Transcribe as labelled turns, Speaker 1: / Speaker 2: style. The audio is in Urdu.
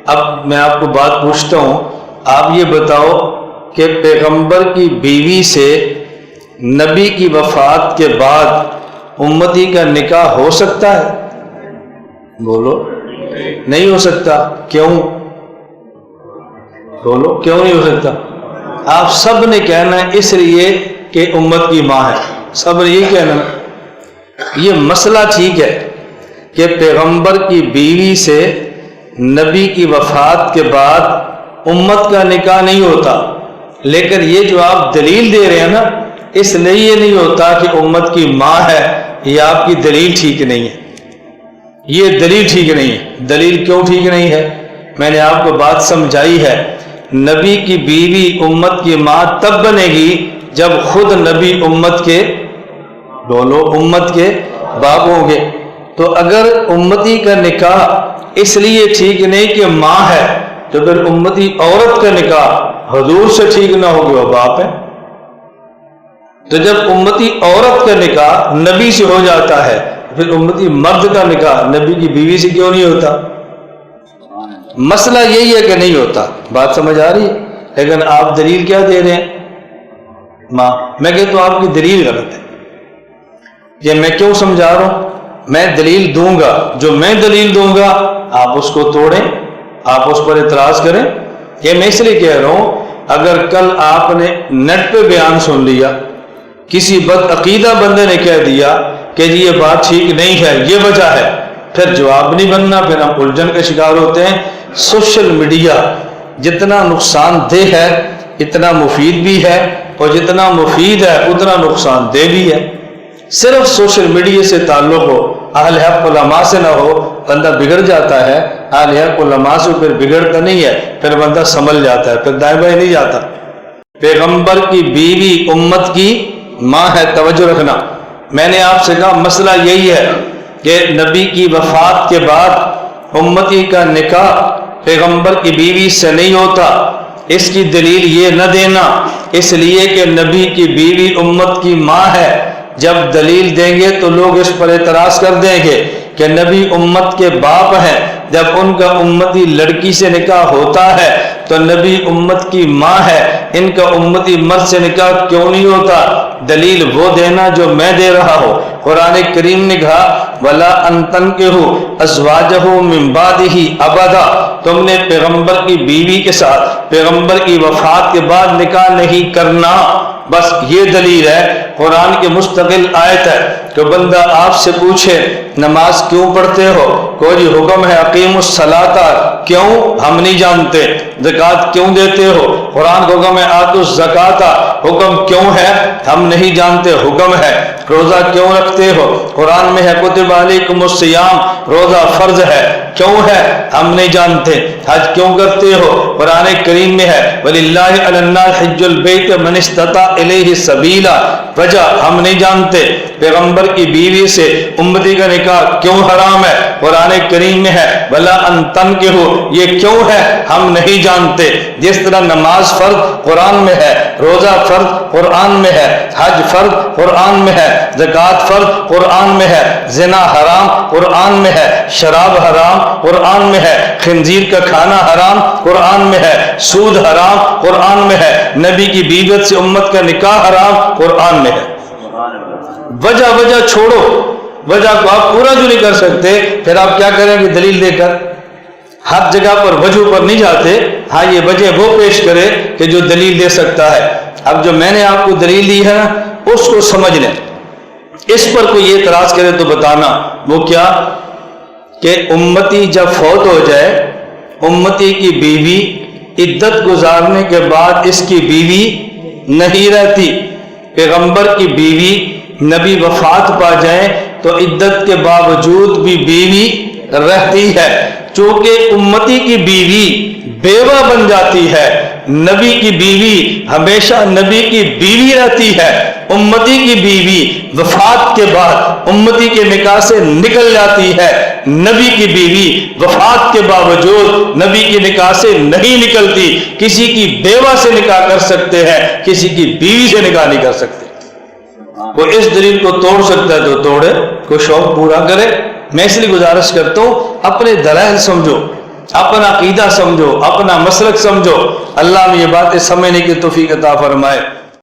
Speaker 1: اب میں آپ کو بات پوچھتا ہوں، آپ یہ بتاؤ کہ پیغمبر کی بیوی سے نبی کی وفات کے بعد امتی کا نکاح ہو سکتا ہے؟ بولو، نہیں ہو سکتا۔ کیوں؟ بولو، کیوں نہیں ہو سکتا؟ آپ سب نے کہنا ہے اس لیے کہ امت کی ماں ہے، سب نے یہ کہنا ہے۔ یہ مسئلہ ٹھیک ہے کہ پیغمبر کی بیوی سے نبی کی وفات کے بعد امت کا نکاح نہیں ہوتا، لیکن یہ جو آپ دلیل دے رہے ہیں نا، اس لیے یہ نہیں ہوتا کہ امت کی ماں ہے، یہ آپ کی دلیل ٹھیک نہیں ہے، یہ دلیل ٹھیک نہیں ہے۔ دلیل کیوں ٹھیک نہیں ہے؟ میں نے آپ کو بات سمجھائی ہے، نبی کی بیوی امت کی ماں تب بنے گی جب خود نبی امت کے، بولو، امت کے باپ ہوں گے۔ تو اگر امتی کا نکاح اس لیے ٹھیک نہیں کہ ماں ہے، تو پھر امتی عورت کا نکاح حضور سے ٹھیک نہ ہوگی، وہ باپ ہے۔ تو جب امتی عورت کا نکاح نبی سے ہو جاتا ہے، پھر امتی مرد کا نکاح نبی کی بیوی سے کیوں نہیں ہوتا؟ مسئلہ یہی ہے کہ نہیں ہوتا۔ بات سمجھ آ رہی ہے؟ لیکن آپ دلیل کیا دے رہے ہیں؟ ماں۔ میں کہتا ہوں آپ کی دلیل غلط ہے۔ یہ میں کیوں سمجھا رہا ہوں؟ میں دلیل دوں گا، جو میں دلیل دوں گا آپ اس کو توڑیں، آپ اس پر اعتراض کریں۔ یہ میں اس لیے کہہ رہا ہوں، اگر کل آپ نے نیٹ پہ بیان سن لیا، کسی بد عقیدہ بندے نے کہہ دیا کہ جی یہ بات ٹھیک نہیں ہے، یہ وجہ ہے، پھر جواب نہیں بننا، پھر ہم الجھن کا شکار ہوتے ہیں۔ سوشل میڈیا جتنا نقصان دہ ہے اتنا مفید بھی ہے، اور جتنا مفید ہے اتنا نقصان دہ بھی ہے۔ صرف سوشل میڈیا سے تعلق ہو، اہل حق علماء سے نہ ہو، بندہ بگڑ جاتا ہے۔ اہل حق علماء سے پھر بگڑتا نہیں ہے، پھر بندہ سنبھل جاتا ہے، پھر دائیں بائیں نہیں جاتا۔ پیغمبر کی بیوی امت کی ماں ہے، توجہ رکھنا۔ میں نے آپ سے کہا مسئلہ یہی ہے کہ نبی کی وفات کے بعد امتی کا نکاح پیغمبر کی بیوی سے نہیں ہوتا۔ اس کی دلیل یہ نہ دینا اس لیے کہ نبی کی بیوی امت کی ماں ہے۔ جب دلیل دیں گے تو لوگ اس پر اعتراض کر دیں گے کہ نبی امت کے باپ ہیں، جب ان کا امتی لڑکی سے نکاح ہوتا ہے تو نبی امت کی ماں ہے، ان کا امتی مرد سے نکاح کیوں نہیں ہوتا؟ دلیل وہ دینا جو میں دے رہا ہوں۔ قرآن کریم نے کہا وَلَا أَن تَنكِحُوا أَزْوَاجَهُ مِن بَعْدِهِ أَبَدًا، تم نے پیغمبر کی بیوی کے ساتھ پیغمبر کی وفات کے بعد نکاح نہیں کرنا۔ بس یہ دلیل ہے، قرآن کی مستقل آیت ہے۔ کہ بندہ آپ سے پوچھے نماز کیوں پڑھتے ہو، کوئی جی حکم ہے اقیم الصلاۃ، کیوں؟ ہم نہیں جانتے۔ زکوٰۃ کیوں دیتے ہو، قرآن کا حکم ہے آتوا الزکوٰۃ، حکم کیوں ہے؟ ہم نہیں جانتے، حکم ہے۔ روزہ کیوں رکھتے ہو، قرآن میں ہے کتب علیکم الصیام، روزہ فرض ہے، کیوں ہے؟ ہم نہیں جانتے۔ حج کیوں کرتے ہو، قرآن کریم میں ہے وَلِلَّهِ عَلَى النَّاسِ حِجُّ الْبَيْتِ مَنِ اسْتَطَاعَ إِلَيْهِ سَبِيلًا، وجہ ہم نہیں جانتے۔ پیغمبر کی بیوی سے امتی کا نکاح کیوں حرام ہے، قرآن کریم میں ہے وَلَا أَن تَنكِحُوا، یہ کیوں ہے ہم نہیں جانتے۔ جس طرح نماز فرض قرآن میں ہے، روزہ فرض قرآن میں ہے، حج فرض قرآن میں ہے، زکوٰۃ فرض قرآن میں ہے، زنا حرام قرآن میں ہے، شراب حرام قرآن میں ہے، خنزیر کا کھانا حرام قرآن میں ہے، سود حرام قرآن میں ہے، نبی کی بیوت سے امت کا نکاح حرام قرآن میں ہے۔ وجہ چھوڑو، وجہ کو آپ پورا جو نہیں کر سکتے، پھر آپ کیا کریں گے دلیل دے کر؟ ہر جگہ پر وجہ پر نہیں جاتے، ہاں یہ وجہ وہ پیش کرے کہ جو دلیل دے سکتا ہے۔ اب جو میں نے آپ کو دلیل دی ہے نا، اس کو سمجھ لیں۔ اس پر کوئی یہ اعتراض کرے تو بتانا، وہ کیا کہ امتی جب فوت ہو جائے، امتی کی بیوی عدت گزارنے کے بعد اس کی بیوی نہیں رہتی۔ پیغمبر کی بیوی نبی وفات پا جائیں تو عدت کے باوجود بھی بیوی رہتی ہے۔ چونکہ امتی کی بیوی بیوہ بن جاتی ہے، نبی کی بیوی ہمیشہ نبی کی بیوی رہتی ہے۔ امتی کی بیوی وفات کے بعد امتی کے نکاح سے نکل جاتی ہے، نبی کی بیوی وفات کے باوجود نبی کے نکاح سے نہیں نکلتی۔ کسی کی بیوہ سے نکاح کر سکتے ہیں، کسی کی بیوی سے نکاح نہیں کر سکتے۔ کوئی اس دلیل کو توڑ سکتا ہے تو توڑے، کوئی شوق پورا کرے۔ میں اس لیے گزارش کرتا ہوں اپنے دلائل سمجھو۔ اپنا عقیدہ سمجھو، اپنا مسلک سمجھو. اللہ میں یہ باتیں سمجھنے کی توفیق عطا فرمائے.